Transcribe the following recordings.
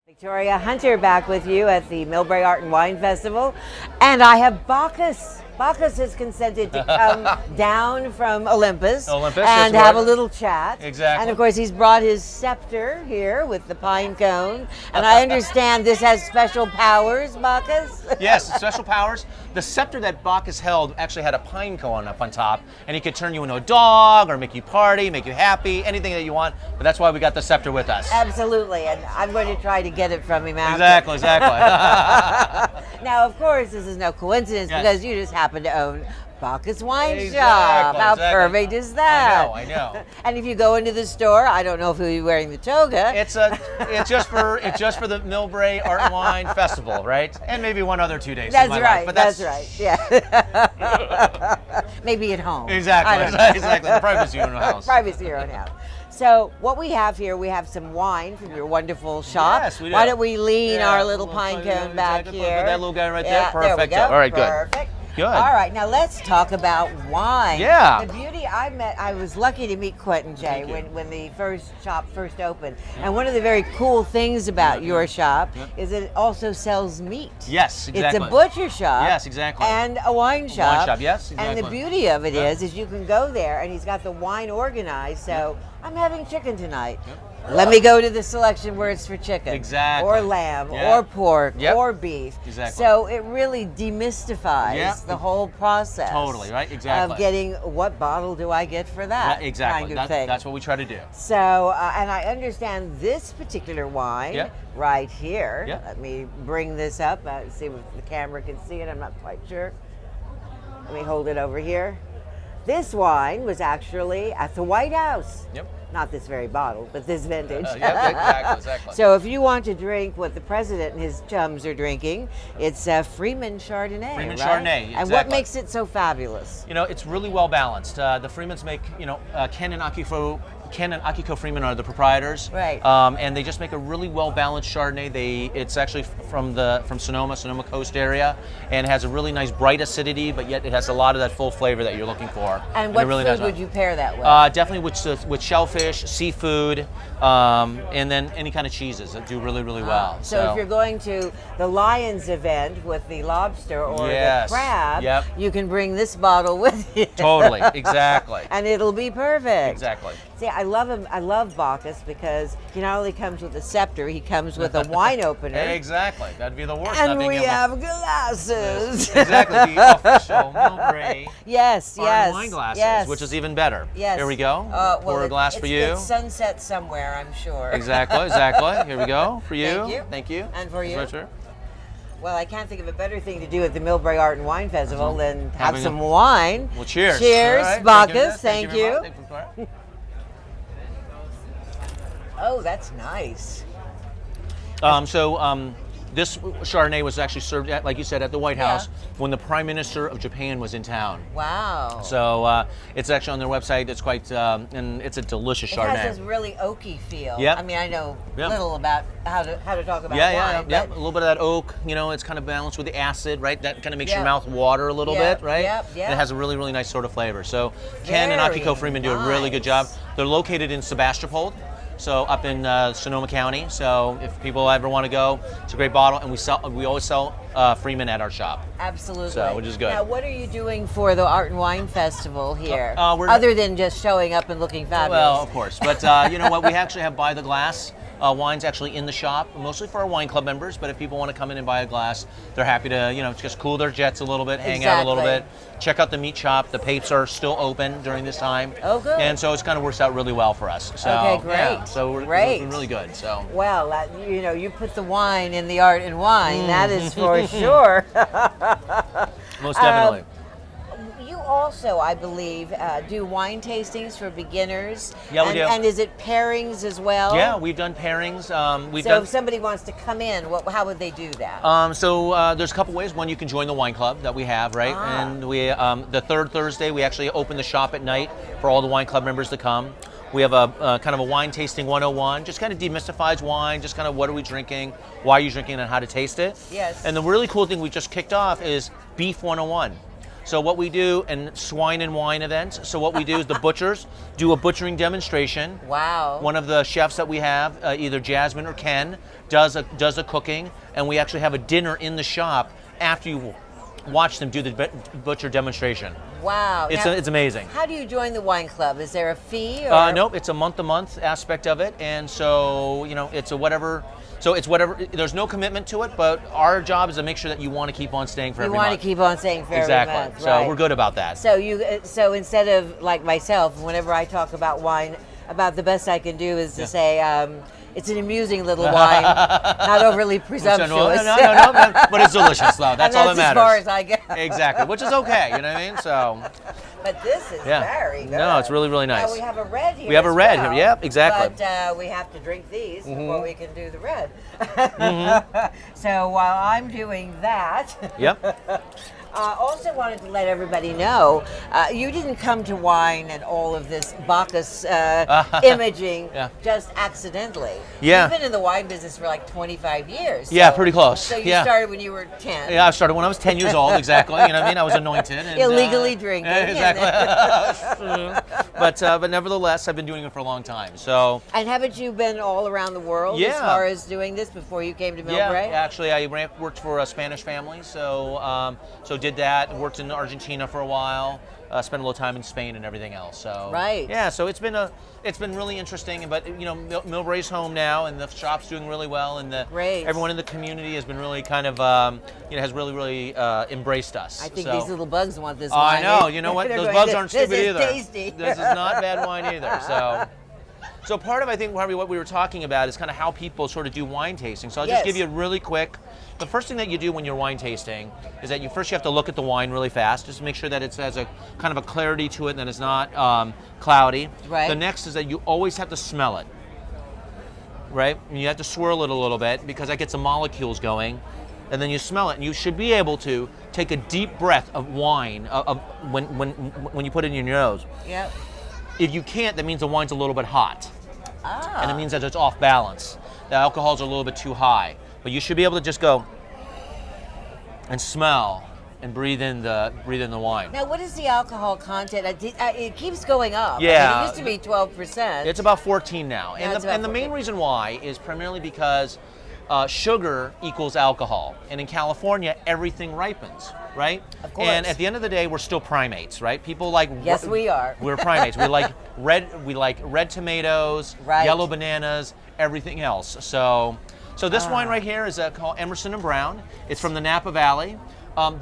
Victoria Hunter back with you at the Millbrae Art and Wine Festival, and I have Bacchus. Bacchus has consented to come down from Olympus and have a little chat. Exactly. And of course he's brought his scepter here with the pine cone, and I understand this has special powers, Bacchus? Yes, special powers. The scepter that Bacchus held actually had a pine cone up on top, and he could turn you into a dog or make you party, make you happy, anything that you want, but that's why we got the scepter with us. Absolutely, and I'm going to try to get it from him after. Exactly. Now, of course, this is no coincidence because you just happen to own Bacchus Wine Exactly, Shop. How exactly. perfect is that? I know. And if you go into the store, I don't know if he'll be wearing the toga. It's just for the Millbrae Art and Wine Festival, right? And maybe one other 2 days. That's in my right. Life, but that's right. Yeah. Maybe at home. Exactly. The privacy of your own house. Privacy of your own house. So what we have here, we have some wine from your wonderful shop. Yes, we do. Why don't we lean our little pine cone back here? That little guy right there. Perfect. There we go. All right, good. Perfect. Good. All right, now let's talk about wine. Yeah. The beauty I was lucky to meet Quentin J when the shop first opened. And one of the very cool things about your shop is that it also sells meat. Yes, exactly. It's a butcher shop. Yes, exactly. And a wine shop. Wine shop, yes, exactly. And the beauty of it is you can go there and he's got the wine organized. So I'm having chicken tonight. Let me go to the selection where it's for chicken. Exactly. Or lamb, or pork, Yep. or beef. Exactly. So it really demystifies the whole process. Totally, right? Exactly. Of getting, what bottle do I get for that? Exactly. Kind of thing. That's what we try to do. So, and I understand this particular wine right here. Yep. Let me bring this up, see if the camera can see it. I'm not quite sure. Let me hold it over here. This wine was actually at the White House. Yep. Not this very bottle, but this vintage. Exactly. So if you want to drink what the president and his chums are drinking, it's Freeman Chardonnay. Freeman right? Chardonnay, And exactly. what makes it so fabulous? You know, it's really well balanced. The Freemans make, Ken and Akiko Freeman are the proprietors. Right. And they just make a really well balanced Chardonnay. It's actually from Sonoma Coast area, and it has a really nice bright acidity, but yet it has a lot of that full flavor that you're looking for. And what really food would you pair that with? Definitely with shellfish, seafood, and then any kind of cheeses that do really, really well. So if you're going to the Lions event with the lobster or the crab, you can bring this bottle with you. Totally, exactly. And it'll be perfect. Exactly. See, I love him. I love Bacchus because he not only comes with a scepter, he comes with a wine opener. Exactly. That'd be the worst. And we have glasses. Yes. Exactly. The official Millbrae yes, wine glasses, which is even better. Yes. Here we go. Pour a glass for you. It's sunset somewhere, I'm sure. Exactly. Here we go. For you. Thank you. And for you. Sure. Well, I can't think of a better thing to do at the Millbrae Art and Wine Festival than have some wine. Well, cheers. Cheers, right. Bacchus. Thank you. Oh, that's nice. This Chardonnay was actually served, like you said, at the White House when the Prime Minister of Japan was in town. Wow. So it's actually on their website. It's quite, and it's a delicious Chardonnay. It has this really oaky feel. Yep. I mean, I know little about how to talk about wine. Yeah. A little bit of that oak. It's kind of balanced with the acid, right? That kind of makes your mouth water a little bit, right? Yep. And it has a really, really nice sort of flavor. So Ken and Akiko Freeman do a really good job. They're located in Sebastopol. So up in Sonoma County. So if people ever want to go, it's a great bottle, and we always sell Freeman at our shop. Absolutely. So which is good. Now, what are you doing for the Art and Wine Festival here, other than just showing up and looking fabulous? Well, of course, but you know what? We actually have by the glass wines actually in the shop, mostly for our wine club members. But if people want to come in and buy a glass, they're happy to just cool their jets a little bit, hang out a little bit, check out the meat shop. The papes are still open during this time. Oh, good. And so it's kind of works out really well for us. So, okay, great. Yeah, so we're really good. So well, you put the wine in the art and wine. That is for sure. Most definitely. You also, I believe, do wine tastings for beginners. Yeah, we do. And is it pairings as well? Yeah, we've done pairings. So if somebody wants to come in, how would they do that? There's a couple ways. One, you can join the wine club that we have, right? And we, the third Thursday, we actually open the shop at night for all the wine club members to come. We have a kind of a wine tasting 101, just kind of demystifies wine, just kind of what are we drinking, why are you drinking, and how to taste it. Yes. And the really cool thing we just kicked off is Beef 101. So what we do, and swine and wine events. So what we do is the butchers do a butchering demonstration. Wow. One of the chefs that we have, either Jasmine or Ken, does a cooking, and we actually have a dinner in the shop after you watch them do the butcher demonstration. Wow. It's amazing. How do you join the wine club? Is there a fee? Or? Nope, it's a month-to-month aspect of it, and so, you know, it's a whatever. So it's whatever. There's no commitment to it, but our job is to make sure that you want to keep on staying for every month. You want to keep on staying for every month. Exactly. So right. we're good about that. So instead of like myself, whenever I talk about wine, about the best I can do is to say it's an amusing little wine, not overly presumptuous. No, but it's delicious though. That's all that matters. As far as I get. Exactly, which is okay. You know what I mean? So. But this is very good. No, it's really, really nice. Now we have a red here. We have a red here. Yep, exactly. But we have to drink these before we can do the red. So while I'm doing that. Yep. Also wanted to let everybody know, you didn't come to wine and all of this Bacchus imaging just accidentally. Yeah. You've been in the wine business for like 25 years. Yeah, pretty close. So you started when you were 10. Yeah, I started when I was 10 years old, exactly. You know what I mean? I was anointed. And, illegally drinking. Exactly. But nevertheless, I've been doing it for a long time. So. And haven't you been all around the world as far as doing this before you came to Millbrae? Yeah, actually, I worked for a Spanish family, so did that. Worked in Argentina for a while. Spent a little time in Spain and everything else. So right. Yeah, so it's been really interesting. But you know, Millbrae's home now, and the shop's doing really well, and everyone in the community has been really kind of has really embraced us. I think these little bugs want this wine. I know. You know what? Those bugs aren't stupid either. This is tasty. This is not bad wine either. So part of, I think, Harvey, what we were talking about is kind of how people sort of do wine tasting. So I'll just give you a really quick. The first thing that you do when you're wine tasting is that you have to look at the wine really fast, just to make sure that it has a kind of a clarity to it and that it's not cloudy. Right. The next is that you always have to smell it. Right? And you have to swirl it a little bit because that gets the molecules going. And then you smell it, and you should be able to take a deep breath of wine when you put it in your nose. Yep. If you can't, that means the wine's a little bit hot. Ah. And it means that it's off balance. The alcohols are a little bit too high. But you should be able to just go and smell and breathe in the wine. Now, what is the alcohol content? It keeps going up. Yeah. I mean, it used to be 12%. It's about 14 now. And the main reason why is primarily because sugar equals alcohol. And in California, everything ripens, right? Of course. And at the end of the day, we're still primates, right? People like... Yes, we are. We're primates. We like red tomatoes, yellow bananas, everything else. So this wine right here is called Emerson and Brown. It's from the Napa Valley.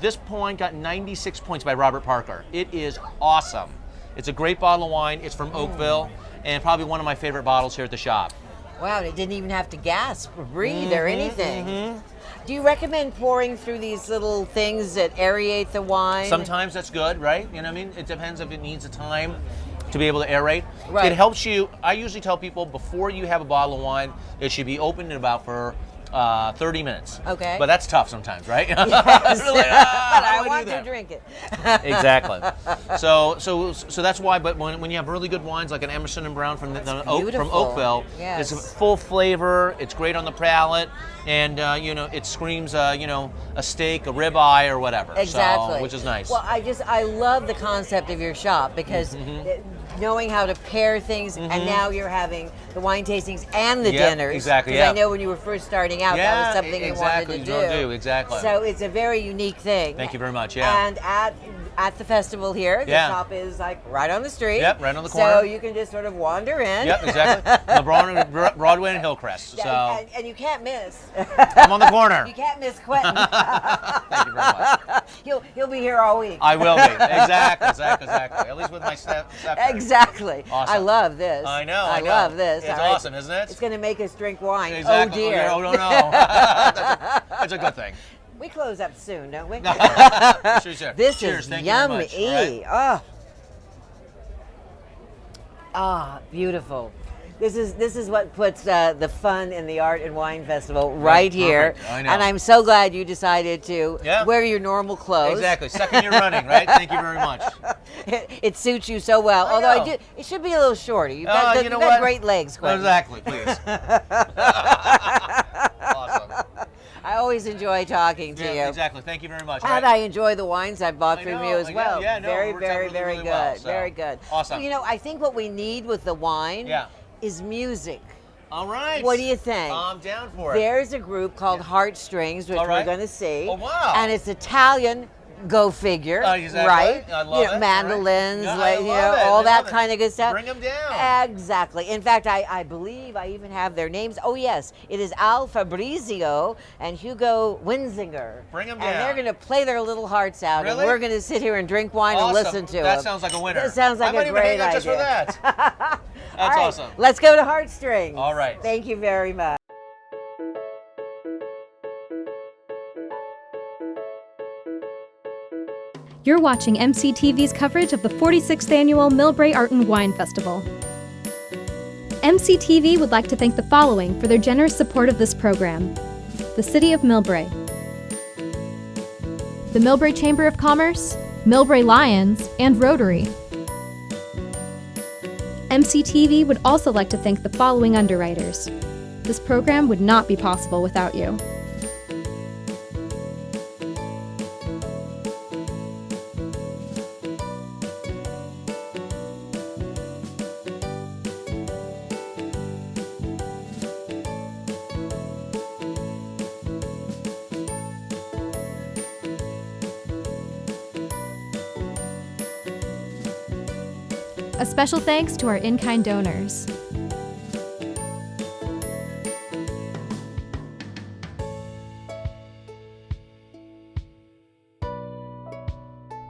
This wine got 96 points by Robert Parker. It is awesome. It's a great bottle of wine. It's from Oakville, and probably one of my favorite bottles here at the shop. Wow, it didn't even have to gasp or breathe or anything. Do you recommend pouring through these little things that aerate the wine? Sometimes that's good, right? You know what I mean? It depends if it needs a time to be able to aerate. Right. It helps you. I usually tell people before you have a bottle of wine, it should be opened in about for 30 minutes. Okay. But that's tough sometimes, right? Yes. Really, but I want to drink it. Exactly. So that's why. But when you have really good wines like an Emerson and Brown from Oakville, it's a full flavor. It's great on the palate, and it screams a steak, a ribeye, or whatever. Exactly. So, which is nice. Well, I love the concept of your shop because knowing how to pair things, and now you're having the wine tastings and the dinners. Exactly. Because I know when you were first starting out, that was something you wanted to do. Exactly. So it's a very unique thing. Thank you very much. Yeah. And at the festival here, the shop is like right on the street. Yep, right on the corner. So you can just sort of wander in. Yep, exactly. Broadway and Hillcrest. So. And you can't miss. I'm on the corner. You can't miss Quentin. Thank you very much. He'll be here all week. I will be. Exactly. At least with my step. Exactly. Awesome. I love this. I know. I love this. It's awesome, isn't it? It's going to make us drink wine. Exactly. Oh dear. Oh no. That's a good thing. We close up soon, don't we? Sure. This Cheers. is Thank yummy. You very much. Oh, beautiful. This is what puts the fun in the Art and Wine Festival right here. Perfect. I know. And I'm so glad you decided to wear your normal clothes. Exactly. Second year running, right? Thank you very much. It suits you so well. Although it should be a little shorter. You've got great legs, Quentin. Exactly, please. Awesome. I always enjoy talking to you. Exactly. Thank you very much. And I enjoy the wines I've bought from you as well. Yeah, no, very, it very, works out very really good. well, so. Very good. Awesome. So, you know, I think what we need with the wine is music. All right. What do you think? I'm down for it. There's a group called Heartstrings, which we're going to see. Oh, wow. And it's Italian. Go figure, exactly. right? I love it. Mandolins, Right. all that kind of good stuff. Bring them down. Exactly. In fact, I believe I even have their names. Oh, yes. It is Al Fabrizio and Hugo Winzinger. Bring them down. And they're going to play their little hearts out. Really? And we're going to sit here and drink wine and listen to them. That sounds like a winner. That sounds like a great idea. Just for that. That's awesome. Let's go to Heartstrings. All right. Thank you very much. You're watching MCTV's coverage of the 46th Annual Millbrae Art and Wine Festival. MCTV would like to thank the following for their generous support of this program: the City of Millbrae, the Millbrae Chamber of Commerce, Millbrae Lions, and Rotary. MCTV would also like to thank the following underwriters. This program would not be possible without you. A special thanks to our in-kind donors.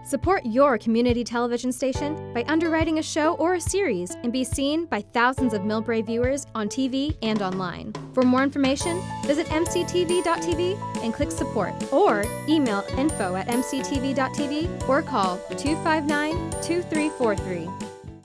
Support your community television station by underwriting a show or a series and be seen by thousands of Millbrae viewers on TV and online. For more information, visit mctv.tv and click support, or email info@mctv.tv or call 259-2343.